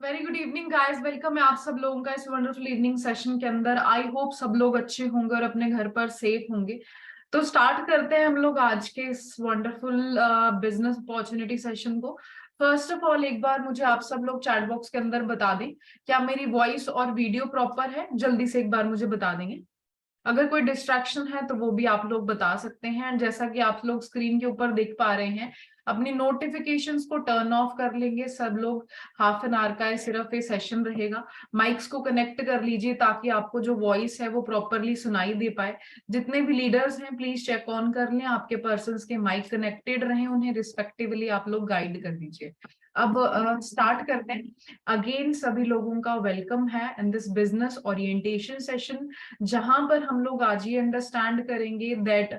Very good evening guys, welcome है आप सब लोगों का इस वंडरफुल इवनिंग सेशन के अंदर। आई होप सब लोग अच्छे होंगे और अपने घर पर सेफ होंगे। तो स्टार्ट करते हैं हम लोग आज के इस वंडरफुल बिजनेस अपॉर्चुनिटी सेशन को। फर्स्ट ऑफ ऑल एक बार मुझे आप सब लोग चैट बॉक्स के अंदर बता दें, क्या मेरी वॉइस और वीडियो प्रॉपर है? जल्दी से एक बार मुझे बता देंगे। अगर कोई डिस्ट्रैक्शन है तो वो भी आप लोग बता सकते हैं। एंड जैसा कि आप लोग स्क्रीन के ऊपर देख पा रहे हैं, अपनी नोटिफिकेशंस को टर्न ऑफ कर लेंगे सब लोग। हाफ एन आवर का है सिर्फ ये सेशन रहेगा। माइक्स को कनेक्ट कर लीजिए ताकि आपको जो वॉइस है वो प्रॉपरली सुनाई दे पाए। जितने भी लीडर्स हैं प्लीज चेक ऑन कर लें, आपके पर्सन्स के माइक कनेक्टेड रहे, उन्हें रिस्पेक्टिवली आप लोग गाइड कर दीजिए। अब स्टार्ट करते हैं। अगेन सभी लोगों का वेलकम है in this business orientation session, जहां पर हम लोग आज ये अंडरस्टैंड करेंगे that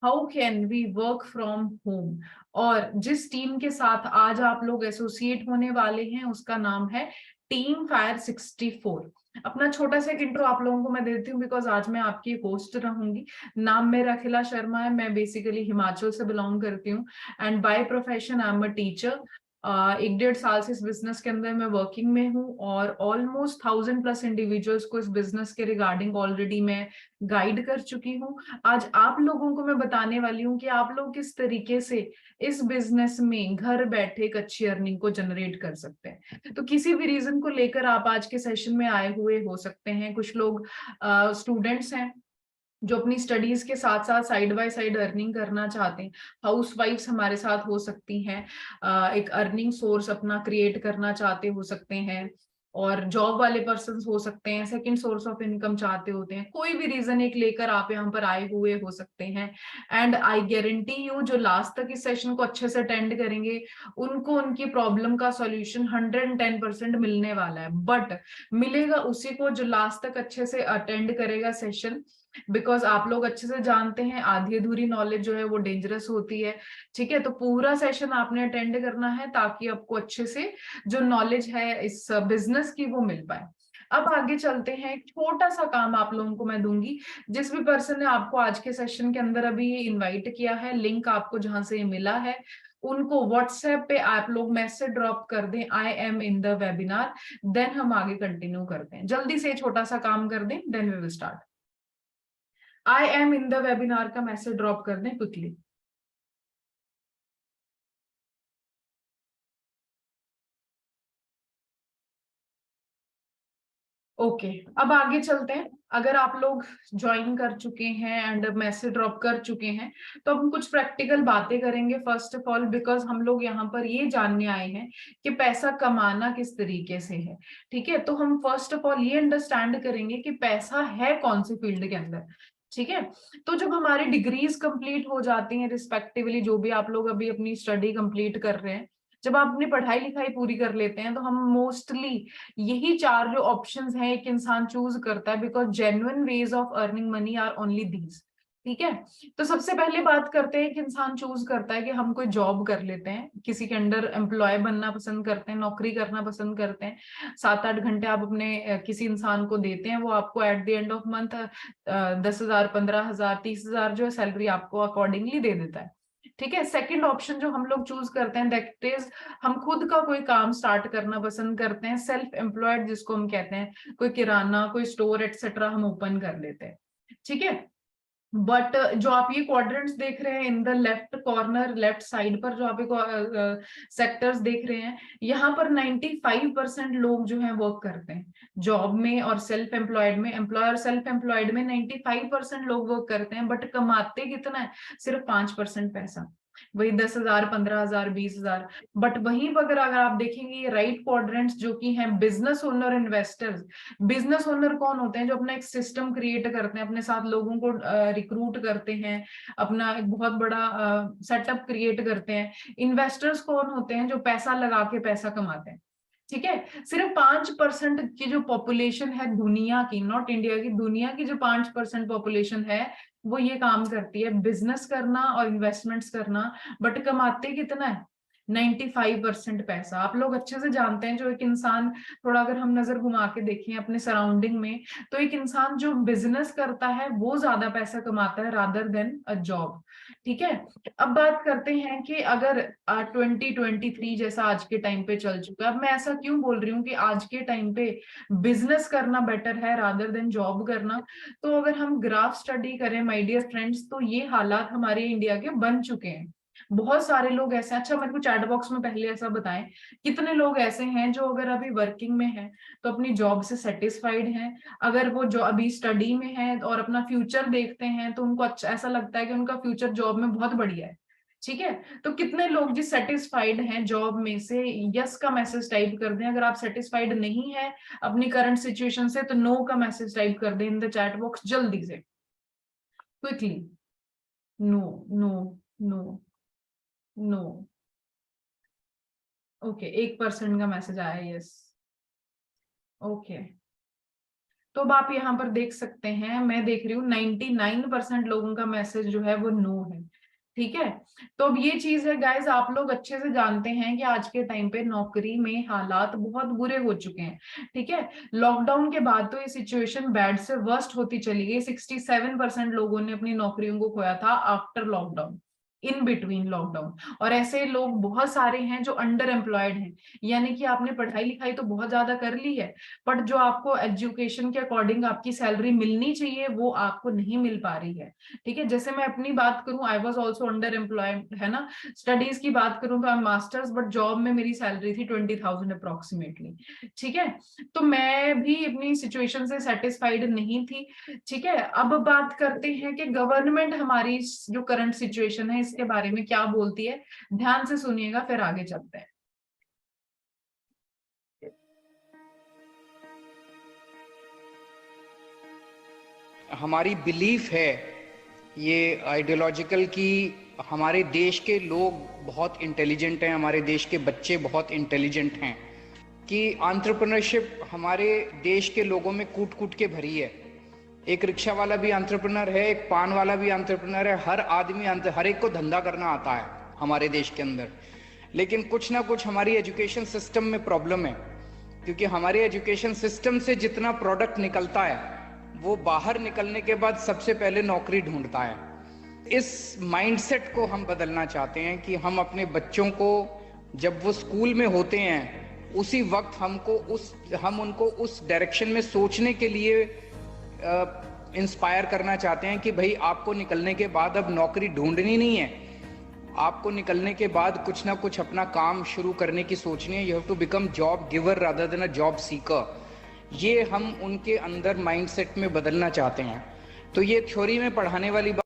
how can we work from home. और जिस टीम के साथ आज आप लोग एसोसिएट होने वाले हैं उसका नाम है टीम फायर 64। अपना छोटा सा इंट्रो आप लोगों को मैं देती हूँ बिकॉज आज मैं आपकी होस्ट रहूंगी। नाम मेरा अखिला शर्मा है, मैं बेसिकली हिमाचल से बिलोंग करती हूँ and by profession I am a teacher. 1-1.5 साल से इस बिजनेस के अंदर मैं वर्किंग में हूँ और ऑलमोस्ट 1000+ इंडिविजुअल्स को इस बिजनेस के रिगार्डिंग ऑलरेडी मैं गाइड कर चुकी हूँ। आज आप लोगों को मैं बताने वाली हूँ कि आप लोग किस तरीके से इस बिजनेस में घर बैठे एक अच्छी अर्निंग को जनरेट कर सकते हैं। तो किसी भी रीजन को लेकर आप आज के सेशन में आए हुए हो सकते हैं। कुछ लोग स्टूडेंट्स हैं जो अपनी स्टडीज के साथ साथ साइड बाय साइड अर्निंग करना चाहते हैं। हाउस वाइफ्स हमारे साथ हो सकती हैं, एक अर्निंग सोर्स अपना क्रिएट करना चाहते हो सकते हैं, और जॉब वाले पर्सन हो सकते हैं, सेकंड सोर्स ऑफ इनकम चाहते होते हैं। कोई भी रीजन एक लेकर आप यहाँ पर आए हुए हो सकते हैं। एंड आई गारंटी यू जो लास्ट तक इस सेशन को अच्छे से अटेंड करेंगे उनको उनकी प्रॉब्लम का सॉल्यूशन 110% मिलने वाला है। बट मिलेगा उसी को जो लास्ट तक अच्छे से अटेंड करेगा सेशन, बिकॉज आप लोग अच्छे से जानते हैं आधी अधूरी नॉलेज जो है वो डेंजरस होती है। ठीक है, तो पूरा सेशन आपने अटेंड करना है ताकि आपको अच्छे से जो नॉलेज है इस बिजनेस की वो मिल पाए। अब आगे चलते हैं। एक छोटा सा काम आप लोगों को मैं दूंगी। जिस भी पर्सन ने आपको आज के सेशन के अंदर अभी इनवाइट किया है, लिंक आपको जहां से मिला है, उनको व्हाट्सएप पे आप लोग मैसेज ड्रॉप कर दें, I am in the webinar. Then हम आगे कंटिन्यू करते हैं। जल्दी से छोटा सा काम कर दें, then we will start. I am in the webinar का मैसेज ड्रॉप कर दें क्विकली। ओके, अब आगे चलते हैं। अगर आप लोग ज्वाइन कर चुके हैं एंड मैसेज ड्रॉप कर चुके हैं तो अब हम कुछ प्रैक्टिकल बातें करेंगे। फर्स्ट ऑफ ऑल बिकॉज हम लोग यहाँ पर ये जानने आए हैं कि पैसा कमाना किस तरीके से है। ठीक है, तो हम फर्स्ट ऑफ ऑल ये अंडरस्टैंड करेंगे कि पैसा है कौन सी फील्ड के अंदर। ठीक है, तो जब हमारी डिग्रीज कंप्लीट हो जाती हैं रिस्पेक्टिवली, जो भी आप लोग अभी अपनी स्टडी कंप्लीट कर रहे हैं, जब आप अपनी पढ़ाई लिखाई पूरी कर लेते हैं तो हम मोस्टली यही चार जो ऑप्शंस हैं एक इंसान चूज करता है, because genuine ways of earning money are only these. ठीक है, तो सबसे पहले बात करते हैं कि इंसान चूज करता है कि हम कोई जॉब कर लेते हैं, किसी के अंडर एम्प्लॉय बनना पसंद करते हैं, नौकरी करना पसंद करते हैं। 7-8 घंटे आप अपने किसी इंसान को देते हैं, वो आपको at the end of month 10,000, 15,000, 30,000 जो है सैलरी आपको अकॉर्डिंगली दे देता है। ठीक है, सेकंड ऑप्शन जो हम लोग चूज करते हैं दैट इज हम खुद का कोई काम स्टार्ट करना पसंद करते हैं, सेल्फ एम्प्लॉयड जिसको हम कहते हैं। कोई किराना, कोई स्टोर एटसेट्रा हम ओपन कर लेते हैं। ठीक है, बट जो आप ये क्वाड्रेंट्स देख रहे हैं in the left corner left side पर, जो आप सेक्टर्स देख रहे हैं, यहाँ पर 95% लोग जो है वर्क करते हैं जॉब में और सेल्फ एम्प्लॉयड में। एम्प्लॉय और सेल्फ एम्प्लॉयड में 95% लोग वर्क करते हैं, बट कमाते कितना है? सिर्फ 5% पैसा, वही 10,000, 15,000, 20,000। बट वहीं पर अगर आप देखेंगे ये राइट क्वाड्रेंट्स जो कि हैं business owner investors. Business owner कौन होते हैं? जो अपना एक सिस्टम क्रिएट करते हैं, अपने साथ लोगों को रिक्रूट करते हैं, अपना एक बहुत बड़ा सेटअप क्रिएट करते हैं। इन्वेस्टर्स कौन होते हैं? जो पैसा लगा के पैसा कमाते हैं। ठीक है, सिर्फ 5% की जो पॉपुलेशन है दुनिया की, नॉट इंडिया की, दुनिया की जो 5% पॉपुलेशन है वो ये काम करती है, बिजनेस करना और इन्वेस्टमेंट्स करना। बट कमाते कितना है? 95% पैसा। आप लोग अच्छे से जानते हैं, जो एक इंसान, थोड़ा अगर हम नजर घुमा के देखें अपने सराउंडिंग में, तो एक इंसान जो बिजनेस करता है वो ज्यादा पैसा कमाता है रादर देन अ जॉब। ठीक है। अब बात करते हैं कि अगर 2023 जैसा आज के टाइम पे चल चुका है, अब मैं ऐसा क्यों बोल रही हूँ कि आज के टाइम पे बिजनेस करना बेटर है रादर देन जॉब करना। तो अगर हम ग्राफ स्टडी करें माय डियर फ्रेंड्स, तो ये हालात हमारे इंडिया के बन चुके हैं। बहुत सारे लोग ऐसे हैं, अच्छा मेरे को चैट बॉक्स में पहले ऐसा बताएं, कितने लोग ऐसे हैं जो अगर अभी वर्किंग में हैं तो अपनी जॉब से सेटिस्फाइड हैं, अगर वो जो अभी स्टडी में है और अपना फ्यूचर देखते हैं तो उनको अच्छा ऐसा लगता है कि उनका फ्यूचर जॉब में बहुत बढ़िया है। ठीक है। तो कितने लोग जिस सेटिस्फाइड हैं जॉब में से, यस का मैसेज टाइप कर दें। अगर आप सेटिस्फाइड नहीं है अपनी करंट सिचुएशन से तो नो का मैसेज टाइप कर दें इन द चैट बॉक्स जल्दी से, quickly. No, no, no, no. Okay, 1% का मैसेज आया, यस। ओके, तो अब आप यहाँ पर देख सकते हैं, मैं देख रही हूँ 99% लोगों का मैसेज जो है वो नो है। ठीक है। तो अब ये चीज है गाइज, आप लोग अच्छे से जानते हैं कि आज के टाइम पे नौकरी में हालात बहुत बुरे हो चुके हैं। ठीक है। लॉकडाउन के बाद तो ये सिचुएशन बैड से वर्स्ट होती चली गई। 67% लोगों ने अपनी नौकरियों को खोया था after lockdown, in between lockdown. और ऐसे लोग बहुत सारे हैं जो अंडर एम्प्लॉयड हैं, यानी कि आपने पढ़ाई लिखाई तो बहुत ज्यादा कर ली है, बट जो आपको एजुकेशन के अकॉर्डिंग आपकी सैलरी मिलनी चाहिए वो आपको नहीं मिल पा रही है। ठीक है। जैसे मैं अपनी बात करूं, I was also under employed, है ना। स्टडीज की बात करूं तो मास्टर्स, बट जॉब में मेरी सैलरी थी 20,000 अप्रोक्सीमेटली। ठीक है। तो मैं भी अपनी सिचुएशन से सेटिस्फाइड नहीं थी। ठीक है। अब बात करते हैं कि गवर्नमेंट हमारी जो करंट सिचुएशन है इसके बारे में क्या बोलती है। ध्यान से सुनिएगा, फिर आगे चलते हैं। हमारी बिलीफ है ये आइडियोलॉजिकल कि हमारे देश के लोग बहुत इंटेलिजेंट हैं, हमारे देश के बच्चे बहुत इंटेलिजेंट हैं, कि एंटरप्रेन्योरशिप हमारे देश के लोगों में कूट कूट के भरी है। एक रिक्शा वाला भी एंटरप्रेन्योर है, एक पान वाला भी एंटरप्रेन्योर है, हर आदमी हर एक को धंधा करना आता है हमारे देश के अंदर। लेकिन कुछ ना कुछ हमारी एजुकेशन सिस्टम में प्रॉब्लम है, क्योंकि हमारे एजुकेशन सिस्टम से जितना प्रोडक्ट निकलता है वो बाहर निकलने के बाद सबसे पहले नौकरी ढूंढता है। इस माइंडसेट को हम बदलना चाहते हैं कि हम अपने बच्चों को जब वो स्कूल में होते हैं उसी वक्त हम उनको उस डायरेक्शन में सोचने के लिए इंस्पायर करना चाहते हैं कि भाई आपको निकलने के बाद अब नौकरी ढूंढनी नहीं है, आपको निकलने के बाद कुछ ना कुछ अपना काम शुरू करने की सोचनी है। You have to become job giver rather than a job seeker. ये हम उनके अंदर माइंडसेट में बदलना चाहते हैं। तो ये थ्योरी में पढ़ाने वाली बात।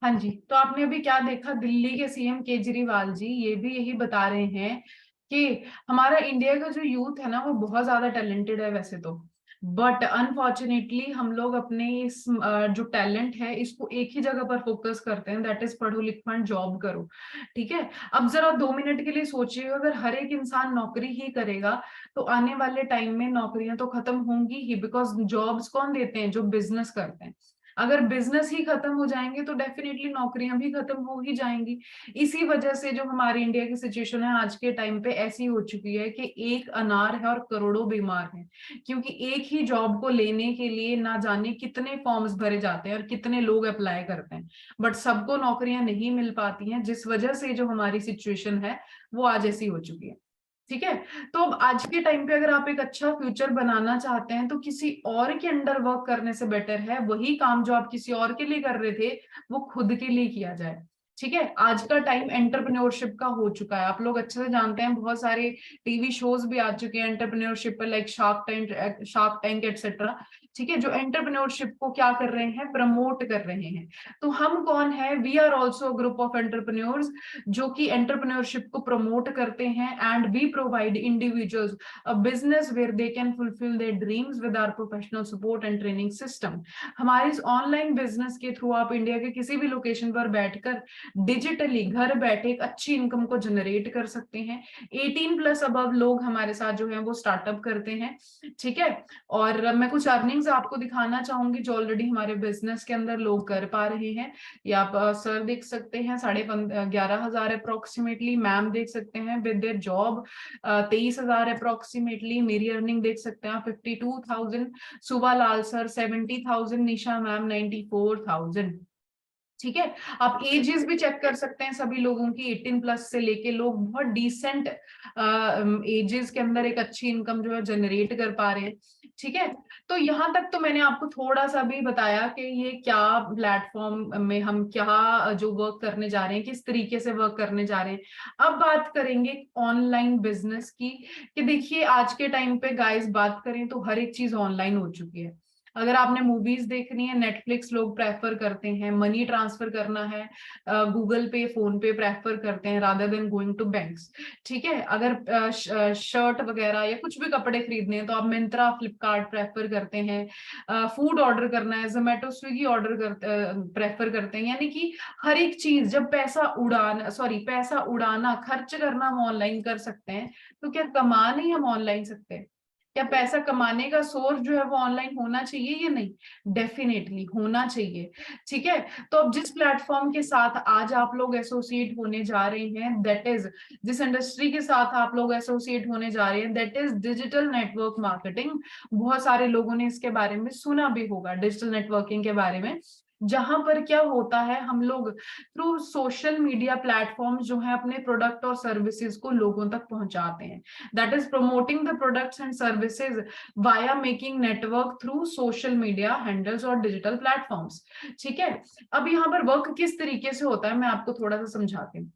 हाँ जी, तो आपने अभी क्या देखा, दिल्ली के सीएम केजरीवाल जी ये भी यही बता रहे हैं कि हमारा इंडिया का जो यूथ है ना वो बहुत ज्यादा टैलेंटेड है वैसे तो, बट अनफॉर्चुनेटली हम लोग अपने इस जो टैलेंट है इसको एक ही जगह पर फोकस करते हैं, दैट इज पढ़ो लिखो एंड जॉब करो। ठीक है। अब जरा 2 मिनट के लिए सोचिए, अगर हर एक इंसान नौकरी ही करेगा तो आने वाले टाइम में नौकरियां तो खत्म होंगी ही, बिकॉज जॉब्स कौन देते हैं, जो बिजनेस करते हैं। अगर बिजनेस ही खत्म हो जाएंगे तो डेफिनेटली नौकरियां भी खत्म हो ही जाएंगी। इसी वजह से जो हमारी इंडिया की सिचुएशन है आज के टाइम पे ऐसी हो चुकी है कि एक अनार है और करोड़ों बीमार हैं, क्योंकि एक ही जॉब को लेने के लिए ना जाने कितने फॉर्म्स भरे जाते हैं और कितने लोग अप्लाई करते हैं, बट सबको नौकरियां नहीं मिल पाती हैं, जिस वजह से जो हमारी सिचुएशन है वो आज ऐसी हो चुकी है। ठीक है। तो अब आज के टाइम पे अगर आप एक अच्छा फ्यूचर बनाना चाहते हैं तो किसी और के अंडर वर्क करने से बेटर है वही काम जो आप किसी और के लिए कर रहे थे वो खुद के लिए किया जाए। ठीक है। आज का टाइम एंटरप्रेन्योरशिप का हो चुका है, आप लोग अच्छे से जानते हैं, बहुत सारे टीवी शोज भी आ चुके हैं एंटरप्रेन्योरशिप पर, लाइक शार्क टैंक एटसेट्रा। ठीक है। जो एंटरप्रेन्योरशिप को क्या कर रहे हैं, प्रमोट कर रहे हैं। तो हम कौन है, we are also group of entrepreneurs जो कि एंटरप्रेन्योरशिप को प्रमोट करते हैं, and we provide individuals a business where they can fulfil their dreams with our professional support and training system. हमारे इस ऑनलाइन बिजनेस के थ्रू आप इंडिया के किसी भी लोकेशन पर बैठकर डिजिटली घर बैठे एक अच्छी इनकम को जनरेट कर सकते हैं। 18+ अबव लोग हमारे साथ जो है वो स्टार्टअप करते हैं। ठीक है। और मैं कुछ अर्निंग्स थिंग्स आपको दिखाना चाहूंगी जो ऑलरेडी हमारे बिजनेस के अंदर लोग कर पा रहे हैं। ये आप सर देख सकते हैं 11,500 अप्रोक्सीमेटली, मैम देख सकते हैं विद देयर जॉब 23,000 अप्रोक्सीमेटली, मेरी अर्निंग देख सकते हैं 52,000, सुबह लाल सर 70,000, निशा मैम 94,000। ठीक है, आप एजेस भी चेक कर सकते हैं सभी लोगों की, 18 प्लस से लेके लोग बहुत डिसेंट एजेस के अंदर एक अच्छी इनकम जो है जनरेट कर पा रहे हैं। ठीक है, तो यहाँ तक तो मैंने आपको थोड़ा सा भी बताया कि ये क्या प्लेटफॉर्म में हम क्या जो वर्क करने जा रहे हैं, किस तरीके से वर्क करने जा रहे हैं। अब बात करेंगे ऑनलाइन बिजनेस की, कि देखिए आज के टाइम पे गाइस बात करें तो हर एक चीज ऑनलाइन हो चुकी है। अगर आपने मूवीज देखनी है, नेटफ्लिक्स लोग प्रेफर करते हैं, मनी ट्रांसफर करना है गूगल पे, फोन पे प्रेफर करते हैं rather than going to banks. ठीक है, अगर शर्ट वगैरह या कुछ भी कपड़े खरीदने हैं तो आप मिंत्रा, फ्लिपकार्ट प्रेफर करते हैं। फूड ऑर्डर करना है, जोमेटो, स्विगी ऑर्डर प्रेफर करते हैं। यानी कि हर एक चीज जब पैसा उड़ाना, खर्च करना हम ऑनलाइन कर सकते हैं, तो क्या कमा नहीं हम ऑनलाइन सकते हैं? क्या पैसा कमाने का सोर्स जो है वो ऑनलाइन होना चाहिए या नहीं? डेफिनेटली होना चाहिए। ठीक है, तो अब जिस प्लेटफॉर्म के साथ आज आप लोग एसोसिएट होने जा रहे हैं, दैट इज, जिस इंडस्ट्री के साथ आप लोग एसोसिएट होने जा रहे हैं, that is digital network marketing. बहुत सारे लोगों ने इसके बारे में सुना भी होगा, डिजिटल नेटवर्किंग के बारे में, जहां पर क्या होता है, हम लोग थ्रू सोशल मीडिया प्लेटफॉर्म जो है अपने प्रोडक्ट और सर्विसेज को लोगों तक पहुंचाते हैं। That is promoting the products and services via making network through social media handles और डिजिटल प्लेटफॉर्म्स। ठीक है, अब यहाँ पर वर्क किस तरीके से होता है मैं आपको थोड़ा सा समझाती हूँ,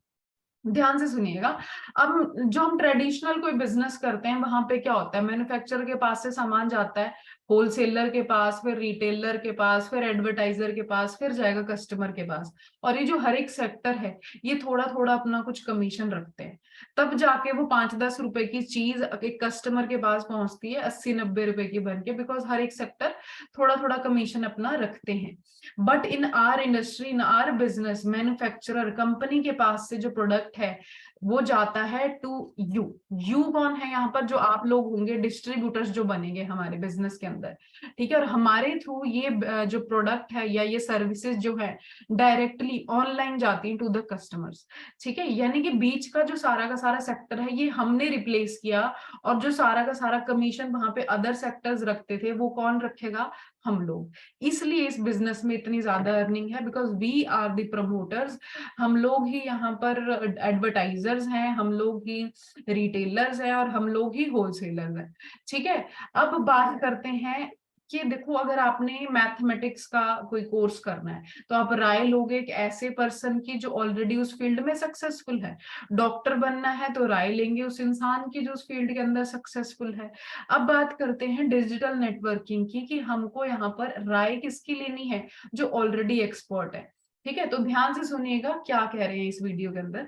ध्यान से सुनिएगा। अब जो हम ट्रेडिशनल कोई बिजनेस करते हैं, वहां पे क्या होता है, मैन्युफैक्चरर के पास से सामान जाता है होलसेलर के पास, फिर रिटेलर के पास, फिर एडवर्टाइजर के पास, फिर जाएगा कस्टमर के पास। और ये जो हर एक सेक्टर है, ये थोड़ा थोड़ा अपना कुछ कमीशन रखते हैं, तब जाके वो 5-10 रुपए की चीज एक कस्टमर के पास पहुंचती है 80-90 रुपए की बन के, बिकॉज हर एक सेक्टर थोड़ा थोड़ा कमीशन अपना रखते हैं। But in our industry, in are business, manufacturer company के पास से जो प्रोडक्ट है वो जाता है टू यू। यू कौन है यहाँ पर? जो आप लोग होंगे, डिस्ट्रीब्यूटर्स जो बनेंगे हमारे बिजनेस के अंदर। ठीक है, और हमारे थ्रू ये जो प्रोडक्ट है या ये सर्विसेज जो है डायरेक्टली ऑनलाइन जाती है टू द कस्टमर्स। ठीक है, यानी कि बीच का जो सारा का सारा सेक्टर है ये हमने रिप्लेस किया, और जो सारा का सारा कमीशन वहां पे अदर सेक्टर्स रखते थे वो कौन रखेगा? हम लोग। इसलिए इस बिजनेस में इतनी ज्यादा अर्निंग है, because we are the promoters. हम लोग ही यहाँ पर एडवर्टाइजर्स हैं, हम लोग ही रिटेलर्स हैं, और हम लोग ही होलसेलर्स हैं। ठीक है, अब बात करते हैं कि देखो अगर आपने मैथमेटिक्स का कोई कोर्स करना है तो आप राय लोगे एक ऐसे पर्सन की जो ऑलरेडी उस फील्ड में सक्सेसफुल है। डॉक्टर बनना है तो राय लेंगे उस इंसान की जो उस फील्ड के अंदर सक्सेसफुल है। अब बात करते हैं डिजिटल नेटवर्किंग की, कि हमको यहाँ पर राय किसकी लेनी है? जो ऑलरेडी एक्सपर्ट है। ठीक है, तो ध्यान से सुनिएगा क्या कह रहे हैं इस वीडियो के अंदर।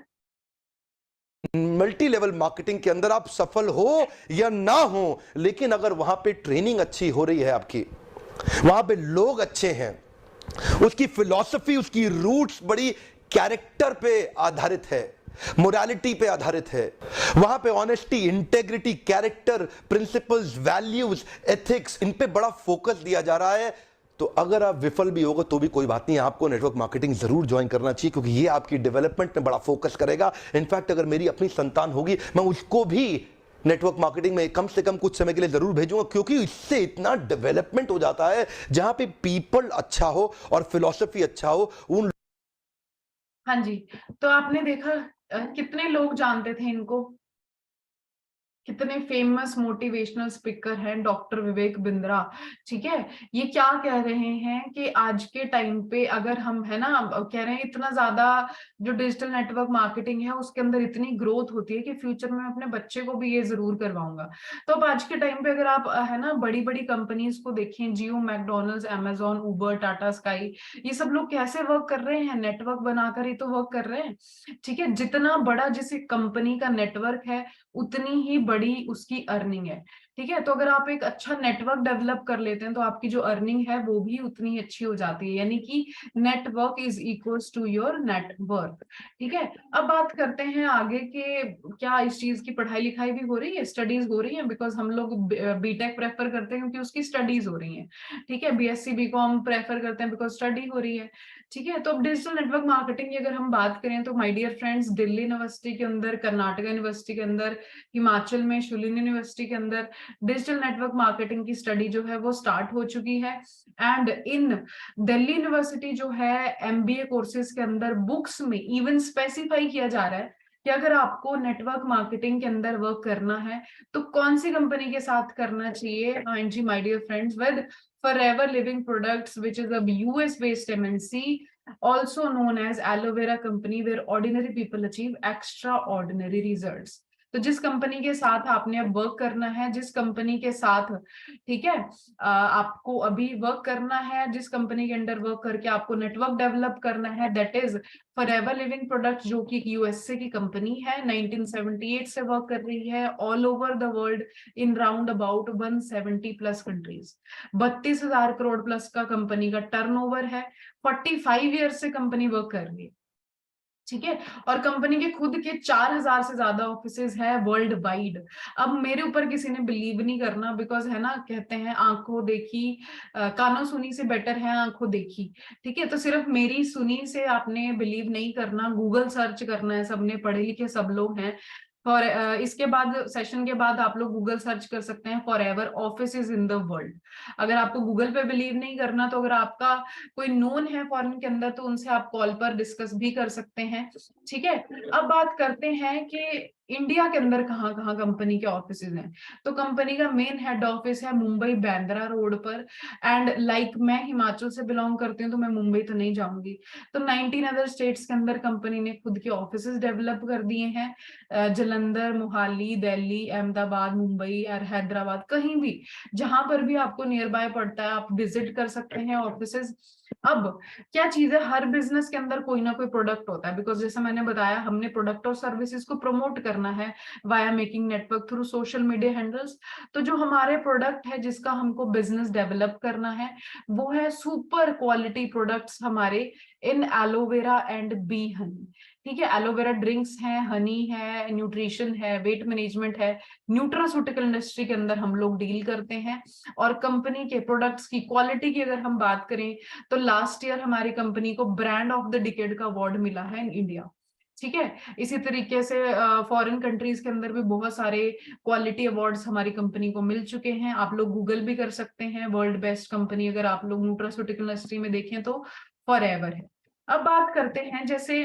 मल्टी लेवल मार्केटिंग के अंदर आप सफल हो या ना हो, लेकिन अगर वहां पे ट्रेनिंग अच्छी हो रही है, आपकी वहां पे लोग अच्छे हैं, उसकी फिलॉसफी, उसकी रूट्स बड़ी कैरेक्टर पे आधारित है, मोरालिटी पे आधारित है, वहां पे honesty, integrity, character, principles, values, ethics, इन पे बड़ा फोकस दिया जा रहा है, तो अगर आप विफल भी होगा तो भी कोई बात नहीं, आपको नेटवर्क मार्केटिंग जरूर ज्वाइन करना चाहिए, क्योंकि ये आपकी डेवलपमेंट में बड़ा फोकस करेगा। इनफैक्ट अगर मेरी अपनी संतान होगी, मैं उसको भी नेटवर्क मार्केटिंग में कम से कम कुछ समय के लिए जरूर भेजूंगा, क्योंकि इससे इतना डेवलपमेंट हो जाता है, जहां पे पीपल अच्छा हो और फिलॉसफी अच्छा हो। उन हाँ जी, तो आपने देखा कितने लोग जानते थे इनको, कितने फेमस मोटिवेशनल स्पीकर हैं डॉक्टर विवेक बिंद्रा। ठीक है, ये क्या कह रहे हैं कि आज के टाइम पे अगर हम, है ना, कह रहे हैं इतना ज्यादा जो डिजिटल नेटवर्क मार्केटिंग है उसके अंदर इतनी ग्रोथ होती है कि फ्यूचर में अपने बच्चे को भी ये जरूर करवाऊंगा। तो अब आज के टाइम पे अगर आप, है ना, बड़ी बड़ी कंपनीज को देखें, जियो, मैकडोनल्ड्स, अमेजोन, उबर, टाटा स्काई, ये सब लोग कैसे वर्क कर रहे हैं? नेटवर्क बनाकर ही तो वर्क कर रहे हैं। ठीक है, जितना बड़ा जिस कंपनी का नेटवर्क है उतनी ही बड़ी उसकी अर्निंग है। ठीक है। तो अगर आप एक अच्छा नेटवर्क डेवलप कर लेते हैं तो आपकी जो अर्निंग है वो भी उतनी अच्छी हो जाती है, यानी कि network is equals to your network. ठीक है। अब बात करते हैं आगे के, क्या इस चीज की पढ़ाई लिखाई भी हो रही है, स्टडीज हो रही है, बिकॉज हम लोग बीटेक प्रेफर करते हैं क्योंकि उसकी स्टडीज हो रही है। ठीक है। बीएससी बीकॉम प्रेफर करते हैं बिकॉज स्टडी हो रही है। ठीक है। तो अब डिजिटल नेटवर्क मार्केटिंग की अगर हम बात करें तो my dear friends, Delhi university के अंदर, कर्नाटक यूनिवर्सिटी के अंदर, हिमाचल में शुलिनी यूनिवर्सिटी के अंदर डिजिटल नेटवर्क मार्केटिंग की स्टडी जो है वो स्टार्ट हो चुकी है। एंड इन दिल्ली यूनिवर्सिटी जो है एमबीए कोर्सेज के अंदर बुक्स में इवन स्पेसिफाई किया जा रहा है कि अगर आपको नेटवर्क मार्केटिंग के अंदर वर्क करना है तो कौन सी कंपनी के साथ करना चाहिए। एंड जी my dear friends, with Forever Living Products, which is a US based MNC, also known as aloe vera company, where ordinary people achieve extraordinary results. तो जिस कंपनी के साथ आपने अब वर्क करना है, जिस कंपनी के साथ, ठीक है, आपको अभी वर्क करना है, जिस कंपनी के अंडर वर्क करके आपको नेटवर्क डेवलप करना है, that is forever living products, जो कि यूएसए की कंपनी है, 1978 से वर्क कर रही है all over the world in round about 170 plus countries. 32,000 crore plus का कंपनी का टर्नओवर है। 45 ईयर से कंपनी वर्क कर रही है। ठीक है। और कंपनी के खुद के 4,000 से ज्यादा ऑफिसेज है वर्ल्ड वाइड। अब मेरे ऊपर किसी ने बिलीव नहीं करना, बिकॉज है ना, कहते हैं आंखों देखी, कानों सुनी से बेटर है आंखों देखी। ठीक है। तो सिर्फ मेरी सुनी से आपने बिलीव नहीं करना, गूगल सर्च करना है, सबने पढ़े लिखे सब लोग हैं। और इसके बाद सेशन के बाद आप लोग गूगल सर्च कर सकते हैं forever offices in the world. अगर आपको गूगल पे बिलीव नहीं करना तो अगर आपका कोई नोन है फॉरेन के अंदर तो उनसे आप कॉल पर डिस्कस भी कर सकते हैं। ठीक है। अब बात करते हैं कि इंडिया के अंदर कहाँ कहाँ कंपनी के ऑफिसेज हैं। तो कंपनी का मेन हेड ऑफिस है मुंबई बांद्रा रोड पर। एंड लाइक मैं हिमाचल से बिलोंग करती हूँ तो मैं मुंबई तो नहीं जाऊंगी, तो 19 अदर स्टेट्स के अंदर कंपनी ने खुद के ऑफिसेज डेवलप कर दिए हैं। जलंधर, मोहाली, दिल्ली, अहमदाबाद, मुंबई और हैदराबाद, कहीं भी जहां पर भी आपको नियर बाय पड़ता है आप विजिट कर सकते हैं ऑफिसेज। अब क्या चीज है, हर बिजनेस के अंदर कोई ना कोई प्रोडक्ट होता है, बिकॉज जैसे मैंने बताया हमने प्रोडक्ट और सर्विसेज को प्रमोट करना है via making network through social media handles. तो जो हमारे प्रोडक्ट है जिसका हमको बिजनेस डेवलप करना है वो है सुपर क्वालिटी प्रोडक्ट्स हमारे इन एलोवेरा एंड बी हनी। ठीक है। एलोवेरा ड्रिंक्स हैं, हनी है, न्यूट्रिशन है, वेट मैनेजमेंट है, न्यूट्रास्यूटिकल इंडस्ट्री के अंदर हम लोग डील करते हैं। और कंपनी के प्रोडक्ट्स की क्वालिटी की अगर हम बात करें तो लास्ट ईयर हमारी कंपनी को ब्रांड ऑफ द डिकेड का अवार्ड मिला है इन इंडिया। ठीक है। इसी तरीके से फॉरेन कंट्रीज के अंदर भी बहुत सारे क्वालिटी अवार्ड्स हमारी कंपनी को मिल चुके हैं। आप लोग गूगल भी कर सकते हैं, वर्ल्ड बेस्ट कंपनी अगर आप लोग न्यूट्रास्यूटिकल इंडस्ट्री में देखें तो फॉरएवर है। अब बात करते हैं, जैसे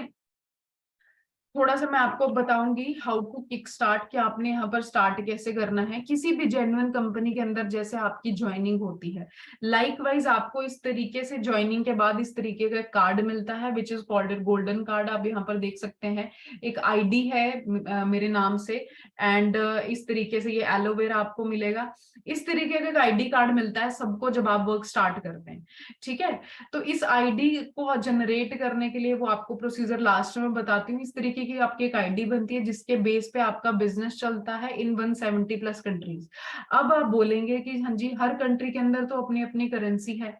थोड़ा सा मैं आपको बताऊंगी हाउ टू किक स्टार्ट, कि आपने यहाँ पर स्टार्ट कैसे करना है किसी भी जेन्युइन कंपनी के अंदर। जैसे आपकी ज्वाइनिंग होती है, लाइकवाइज आपको इस तरीके से ज्वाइनिंग के बाद इस तरीके का कार्ड मिलता है which is called golden card. आप यहाँ पर देख सकते हैं एक आईडी है मेरे नाम से, एंड इस तरीके से ये एलोवेरा आपको मिलेगा। इस तरीके का एक आईडी कार्ड मिलता है सबको जब आप वर्क स्टार्ट करते हैं। ठीक है। तो इस आईडी को जनरेट करने के लिए वो आपको प्रोसीजर लास्ट में बताती हूँ। इस तरीके की आपकी एक आईडी बनती है जिसके बेस पे आपका बिजनेस चलता है इन 170 प्लस कंट्रीज। अब आप बोलेंगे कि हाँ जी हर कंट्री के अंदर तो अपनी अपनी करेंसी है,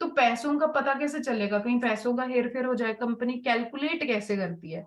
तो पैसों का पता कैसे चलेगा, कहीं पैसों का हेरफेर हो जाए, कंपनी कैलकुलेट कैसे करती है।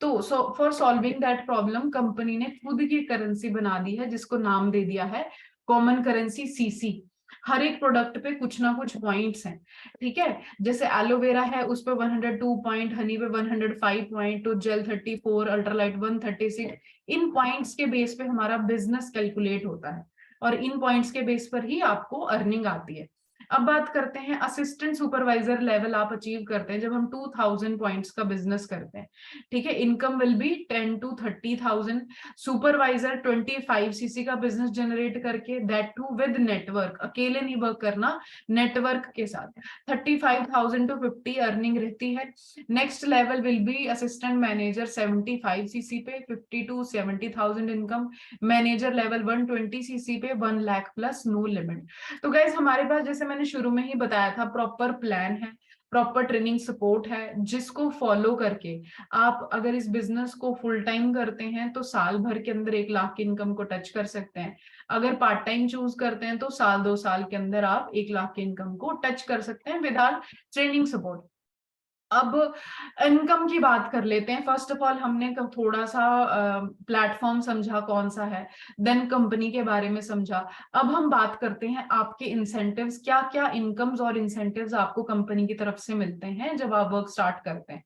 तो for solving that problem company ने खुद की करेंसी बना दी है जिसको नाम दे दिया है कॉमन करेंसी सीसी। हर एक प्रोडक्ट पे कुछ ना कुछ पॉइंट्स हैं। ठीक है। जैसे एलोवेरा है उस पे 102 पॉइंट, हनी पे 105 पॉइंट, तो जेल 34, अल्ट्रालाइट 136। इन पॉइंट्स के बेस पे हमारा बिजनेस कैलकुलेट होता है और इन पॉइंट्स के बेस पर ही आपको अर्निंग आती है। अब बात करते हैं असिस्टेंट सुपरवाइजर लेवल आप अचीव करते हैं जब हम 2000 पॉइंट्स का बिजनेस करते हैं। ठीक है। Income will be 10 to 30,000। Supervisor 25 CC का बिजनेस जनरेट करके, दैट टू विद नेटवर्क, अकेले नहीं वर्क करना, नेटवर्क के साथ 35,000 to 50 अर्निंग रहती है। Next level will be assistant manager 75 CC पे 50 to 70,000 income. Manager level 120 CC पे 1 लाख प्लस नो लिमिट। तो गाइज हमारे पास, जैसे मैंने शुरू में ही बताया था, प्रॉपर प्लान है, प्रॉपर ट्रेनिंग सपोर्ट है, जिसको फॉलो करके आप अगर इस बिजनेस को फुल टाइम करते हैं तो साल भर के अंदर 1 लाख की इनकम को टच कर सकते हैं। अगर पार्ट टाइम चूज करते हैं तो साल 2 साल के अंदर आप 1 लाख की इनकम को टच कर सकते हैं विदाउट ट्रेनिंग सपोर्ट। अब इनकम की बात कर लेते हैं। फर्स्ट ऑफ ऑल हमने थोड़ा सा प्लेटफॉर्म समझा कौन सा है, देन कंपनी के बारे में समझा। अब हम बात करते हैं आपके इंसेंटिव्स, क्या क्या इनकम्स और इंसेंटिव्स आपको कंपनी की तरफ से मिलते हैं जब आप वर्क स्टार्ट करते हैं।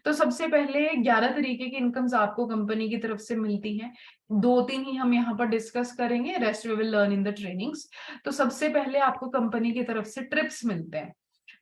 तो सबसे पहले 11 तरीके की इनकम्स आपको कंपनी की तरफ से मिलती हैं। 2-3 ही हम यहाँ पर डिस्कस करेंगे, rest we will learn in the trainings. तो सबसे पहले आपको कंपनी की तरफ से ट्रिप्स मिलते हैं।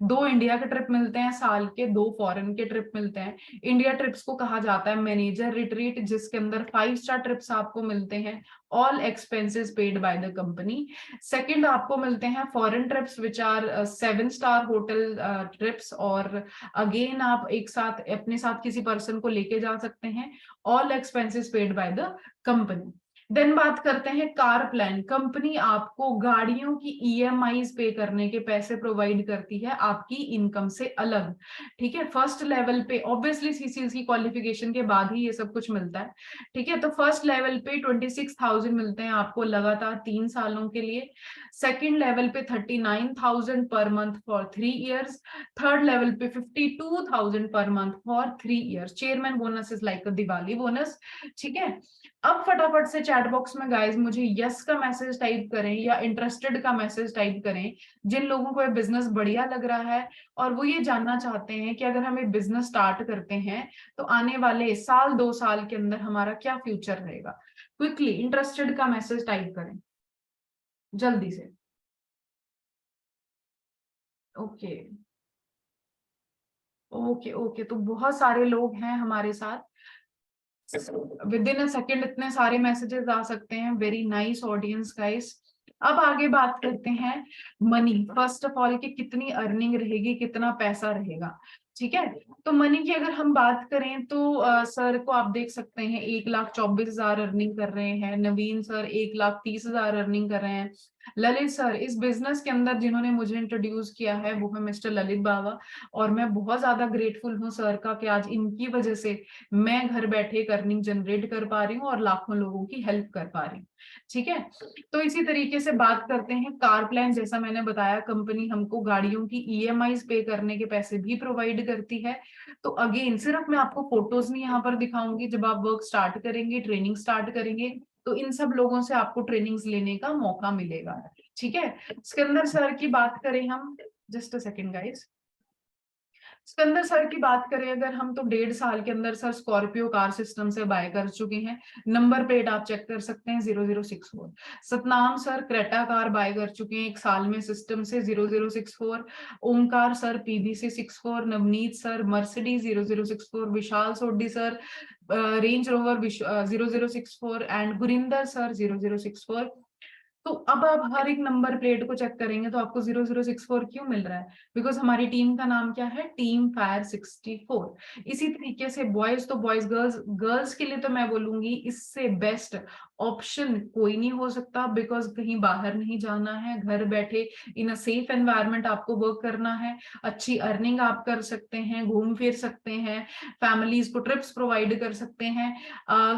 2 इंडिया के ट्रिप मिलते हैं साल के, 2 फॉरेन के ट्रिप मिलते हैं। इंडिया ट्रिप्स को कहा जाता है मैनेजर रिट्रीट, जिसके अंदर 5 स्टार ट्रिप्स आपको मिलते हैं, all expenses paid by the company. Second आपको मिलते हैं foreign trips which are 7 star hotel trips, और अगेन आप एक साथ अपने साथ किसी पर्सन को लेके जा सकते हैं, all expenses paid by the company. Then बात करते हैं कार प्लान। कंपनी आपको गाड़ियों की ईएमआईज पे करने के पैसे प्रोवाइड करती है आपकी इनकम से अलग, ठीक है। फर्स्ट लेवल पे ऑब्वियसली सीसीसी क्वालिफिकेशन के बाद ही ये सब कुछ मिलता है, ठीक है। तो फर्स्ट लेवल पे 26,000 मिलते हैं आपको लगातार 3 सालों के लिए। सेकंड लेवल पे 39,000 per month for 3 years. Third level पे 52,000 per month for 3 years. Chairman bonus is like a Diwali bonus, ठीक है। अब फटाफट से चैट बॉक्स में गाइस मुझे यस का मैसेज टाइप करें या इंटरेस्टेड का मैसेज टाइप करें जिन लोगों को ये बिजनेस बढ़िया लग रहा है और वो ये जानना चाहते हैं कि अगर हम एक बिजनेस स्टार्ट करते हैं तो आने वाले साल 2 साल के अंदर हमारा क्या फ्यूचर रहेगा। क्विकली इंटरेस्टेड का मैसेज टाइप करें जल्दी से। ओके ओके ओके, तो बहुत सारे लोग हैं हमारे साथ, विद इन अ सेकेंड इतने सारे मैसेजेस आ सकते हैं। Very nice audience guys. अब आगे बात करते हैं मनी, फर्स्ट ऑफ ऑल कि कितनी अर्निंग रहेगी, कितना पैसा रहेगा, ठीक है। तो मनी की अगर हम बात करें तो सर को आप देख सकते हैं 1,24,000 अर्निंग कर रहे हैं। नवीन सर 1,30,000 अर्निंग कर रहे हैं। ललित सर, इस बिजनेस के अंदर जिन्होंने मुझे इंट्रोड्यूस किया है वो है मिस्टर ललित बाबा, और मैं बहुत ज्यादा ग्रेटफुल हूँ सर का कि आज इनकी वजह से मैं घर बैठे एक अर्निंग जनरेट कर पा रही हूँ और लाखों लोगों की हेल्प कर पा रही हूँ, ठीक है। तो इसी तरीके से बात करते हैं कार प्लान। जैसा मैंने बताया कंपनी हमको गाड़ियों की ईएमआईज पे करने के पैसे भी प्रोवाइड करती है। तो अगेन सिर्फ मैं आपको फोटोज नहीं यहाँ पर दिखाऊंगी, जब आप वर्क स्टार्ट करेंगे, ट्रेनिंग स्टार्ट करेंगे तो इन सब लोगों से आपको ट्रेनिंग्स लेने का मौका मिलेगा, ठीक है। सिकंदर सर की बात करें हम, just a second guys. Sikandar sir की बात करें अगर हम तो 1.5 साल के अंदर सर स्कॉर्पियो कार सिस्टम से बाय कर चुके हैं। नंबर प्लेट आप चेक कर सकते हैं 0064। Satnam sir Creta car buy कर चुके हैं 1 साल में सिस्टम से 0064। Omkar sir PBC 64। Navneet sir Mercedes 0064। Vishal Sodhi sir Range Rover 0064 and Gurinder sir 0064। तो अब आप हर एक नंबर प्लेट को चेक करेंगे तो आपको 0064 क्यों मिल रहा है, बिकॉज हमारी टीम का नाम क्या है, टीम फायर 64। इसी तरीके से बॉयज तो बॉयज, गर्ल्स के लिए तो मैं बोलूंगी इससे बेस्ट ऑप्शन कोई नहीं हो सकता, बिकॉज कहीं बाहर नहीं जाना है, घर बैठे इन अ सेफ एनवायरनमेंट आपको वर्क करना है, अच्छी अर्निंग आप कर सकते हैं, घूम फिर सकते हैं, फैमिलीज को ट्रिप्स प्रोवाइड कर सकते हैं,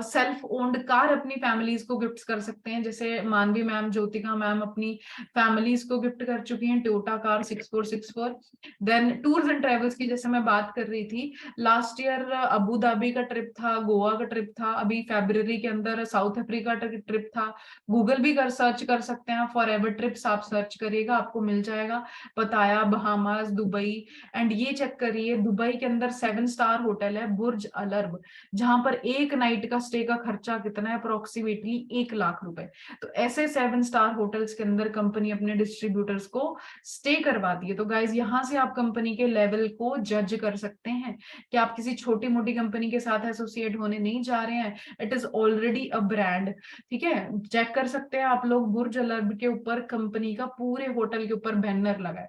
सेल्फ ओन्ड कार अपनी फैमिलीज को गिफ्ट कर सकते हैं। जैसे मानवी मैम, ज्योतिका मैम अपनी फैमिलीज को गिफ्ट कर चुकी हैं Toyota car 6464। Then tours and travels की जैसे मैं बात कर रही थी, लास्ट ईयर अबू धाबी का ट्रिप था, गोवा का ट्रिप था, अभी फरवरी के अंदर साउथ अफ्रीका का ट्रिप था। गूगल भी कर सर्च कर सकते हैं, फॉर एवर ट्रिप्स आप सर्च करिएगा आपको मिल जाएगा। पताया, बहामास, दुबई, एंड ये चेक करिए दुबई के अंदर 7 स्टार होटल है बुर्ज अल अरब, जहां पर एक नाइट का स्टे का खर्चा कितना है, अप्रोक्सीमेटली 1 लाख रुपए। तो ऐसे 7 स्टार होटल्स के अंदर कंपनी अपने डिस्ट्रीब्यूटर्स को स्टे करवाती है। तो गाइज यहाँ से आप कंपनी के लेवल को जज कर सकते हैं कि आप किसी छोटी मोटी कंपनी के साथ एसोसिएट होने नहीं जा रहे हैं, it is already a brand, ठीक है। चेक कर सकते हैं आप लोग, बुर्ज अल अरब के ऊपर कंपनी का पूरे होटल के ऊपर बैनर लगा है।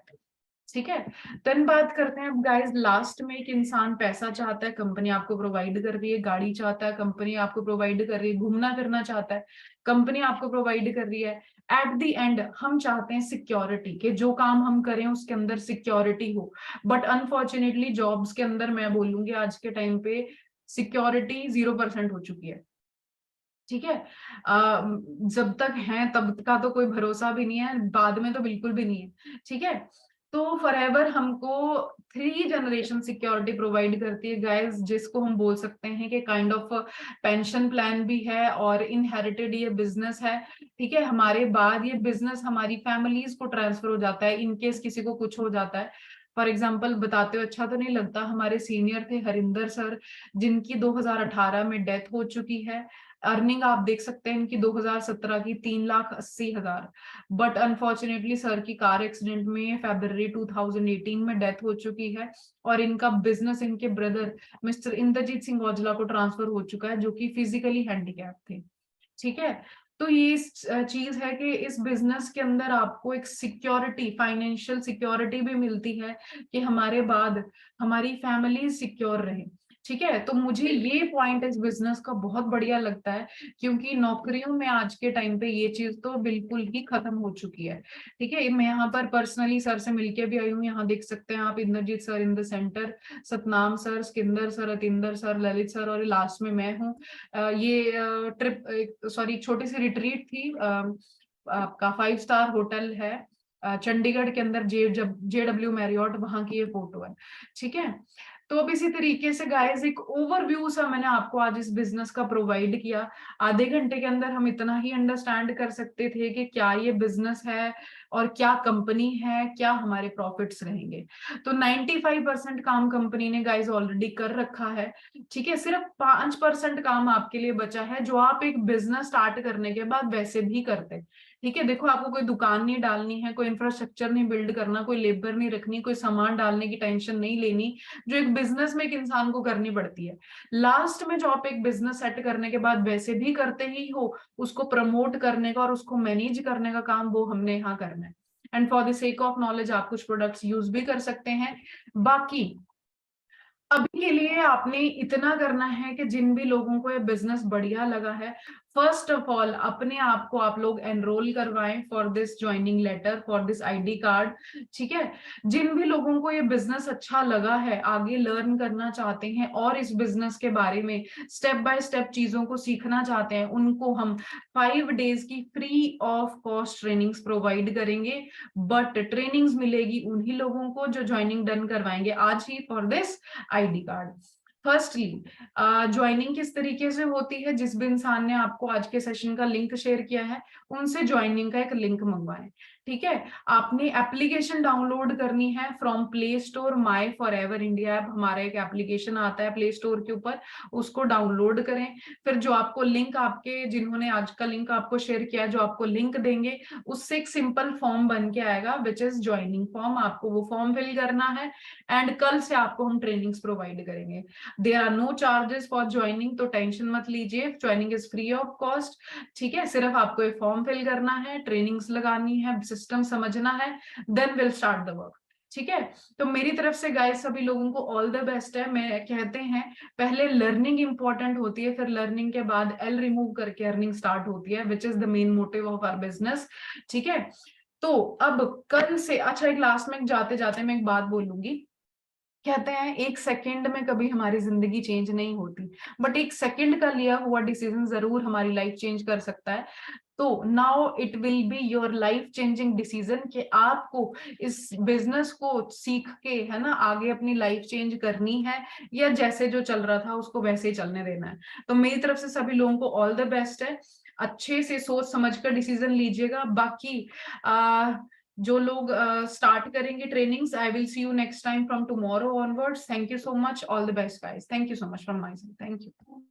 ठीक है। देन बात करते हैं अब गाइस लास्ट में, एक इंसान पैसा चाहता है, कंपनी आपको प्रोवाइड कर रही है, गाड़ी चाहता है, कंपनी आपको प्रोवाइड कर रही है, घूमना फिरना चाहता है, कंपनी आपको प्रोवाइड कर रही है। एट द एंड हम चाहते हैं सिक्योरिटी, के जो काम हम करें उसके अंदर सिक्योरिटी हो। बट अनफॉर्चुनेटली जॉब्स के अंदर मैं बोलूंगी आज के टाइम पे सिक्योरिटी 0% हो चुकी है। ठीक है। जब तक है तब का तो कोई भरोसा भी नहीं है, बाद में तो बिल्कुल भी नहीं है। ठीक है। तो फॉरएवर हमको 3 जनरेशन सिक्योरिटी प्रोवाइड करती है गाइस, जिसको हम बोल सकते हैं कि काइंड ऑफ पेंशन प्लान भी है और इनहेरिटेड ये बिजनेस है। ठीक है। हमारे बाद ये बिजनेस हमारी फैमिलीज को ट्रांसफर हो जाता है इनकेस किसी को कुछ हो जाता है। फॉर एग्जाम्पल बताते हुए अच्छा तो नहीं लगता, हमारे सीनियर थे हरिंदर सर, जिनकी 2018 में डेथ हो चुकी है। अर्निंग आप देख सकते हैं इनकी 2017 की 3,80,000। बट अनफॉर्चुनेटली सर की कार एक्सीडेंट में फरवरी 2018 में डेथ हो चुकी है, और इनका बिजनेस इनके ब्रदर मिस्टर इंद्रजीत सिंह औजला को ट्रांसफर हो चुका है, जो कि फिजिकली हैंडीकैप थे। ठीक है। तो ये चीज है कि इस बिजनेस के अंदर आपको एक सिक्योरिटी, फाइनेंशियल सिक्योरिटी भी मिलती है कि हमारे बाद हमारी फैमिली सिक्योर रहे। ठीक है। तो मुझे ये पॉइंट इस बिजनेस का बहुत बढ़िया लगता है, क्योंकि नौकरियों में आज के टाइम पे ये चीज तो बिल्कुल ही खत्म हो चुकी है। ठीक है। मैं यहाँ पर पर्सनली सर से मिलके भी आई हूँ, यहाँ देख सकते हैं आप Inderjeet sir in the centre, Satnam sir, Sikander sir, Atinder sir, Lalit sir, और लास्ट में मैं हूँ। ये ट्रिप सॉरी छोटी सी रिट्रीट थी, आपका 5 स्टार होटल है चंडीगढ़ के अंदर, JW मैरियट, वहां की ये फोटो है। ठीक है। तो अब इसी तरीके से गाइस एक ओवरव्यू सा मैंने आपको आज इस बिजनेस का प्रोवाइड किया। आधे घंटे के अंदर हम इतना ही अंडरस्टैंड कर सकते थे कि क्या ये बिजनेस है और क्या कंपनी है, क्या हमारे प्रॉफिट्स रहेंगे। तो 95% काम कंपनी ने गाइस ऑलरेडी कर रखा है। ठीक है। सिर्फ 5% काम आपके लिए बचा है, जो आप एक बिजनेस स्टार्ट करने के बाद वैसे भी करते हैं। ठीक है। देखो आपको कोई दुकान नहीं डालनी है, कोई इंफ्रास्ट्रक्चर नहीं बिल्ड करना, कोई लेबर नहीं रखनी, कोई सामान डालने की टेंशन नहीं लेनी, जो एक बिजनेस में एक इंसान को करनी पड़ती है। लास्ट में जो आप एक बिजनेस सेट करने के बाद वैसे भी करते ही हो, उसको प्रमोट करने का और उसको मैनेज करने का काम वो हमने यहाँ करना है। And for the sake of knowledge आप कुछ प्रोडक्ट्स यूज भी कर सकते हैं। बाकी अभी के लिए आपने इतना करना है कि जिन भी लोगों को ये बिजनेस बढ़िया लगा है, फर्स्ट ऑफ ऑल अपने आप को आप लोग एनरोल करवाएं for this joining letter, for this ID card. ठीक है। जिन भी लोगों को ये बिजनेस अच्छा लगा है, आगे लर्न करना चाहते हैं और इस बिजनेस के बारे में स्टेप बाय स्टेप चीजों को सीखना चाहते हैं, उनको हम 5 डेज की free of cost trainings provide करेंगे। बट ट्रेनिंग्स मिलेगी उन्हीं लोगों को जो ज्वाइनिंग डन करवाएंगे आज ही for this ID card. Firstly joining किस तरीके से होती है, जिस भी इंसान ने आपको आज के सेशन का लिंक शेयर किया है उनसे ज्वाइनिंग का एक लिंक मंगवाएं। ठीक है। आपने एप्लीकेशन डाउनलोड करनी है from play store, my for ever India app हमारा एक एप्लीकेशन आता है प्ले स्टोर के ऊपर, उसको डाउनलोड करें। फिर जो आपको लिंक, आपके जिन्होंने आज का लिंक आपको शेयर किया, जो आपको लिंक देंगे उससे एक सिंपल फॉर्म बन के आएगा विच इज ज्वाइनिंग फॉर्म, आपको वो फॉर्म फिल करना है। एंड कल से आपको हम ट्रेनिंग्स प्रोवाइड करेंगे। There are no charges for joining, तो टेंशन मत लीजिए, joining is free of cost. ठीक है। सिर्फ आपको एक फॉर्म फिल करना है, ट्रेनिंग्स लगानी है, सिस्टम समझना है, then will start the work. ठीक है। तो मेरी तरफ से गाइस सभी लोगों को ऑल द बेस्ट है। मैं कहते हैं पहले लर्निंग इंपॉर्टेंट होती है, फिर लर्निंग के बाद एल रिमूव करके अर्निंग स्टार्ट होती है, which is the main motive of our business. ठीक है। तो अब कल से, अच्छा एक लास्ट में जाते जाते मैं एक बात बोलूंगी, कहते हैं 1 सेकंड में कभी हमारी जिंदगी चेंज नहीं होती, बट 1 सेकंड का लिया हुआ डिसीजन जरूर हमारी लाइफ चेंज कर सकता है। तो now it will be your life changing decision कि आपको इस बिजनेस को सीख के, है ना, आगे अपनी लाइफ चेंज करनी है या जैसे जो चल रहा था उसको वैसे ही चलने देना है। तो मेरी तरफ से सभी लोगों को ऑल द बेस्ट है। अच्छे से सोच समझ कर डिसीजन लीजिएगा। बाकी जो लोग स्टार्ट करेंगे trainings, I will see you next time from tomorrow onwards. Thank you so much, all the best guys, thank you so much from my side, thank you.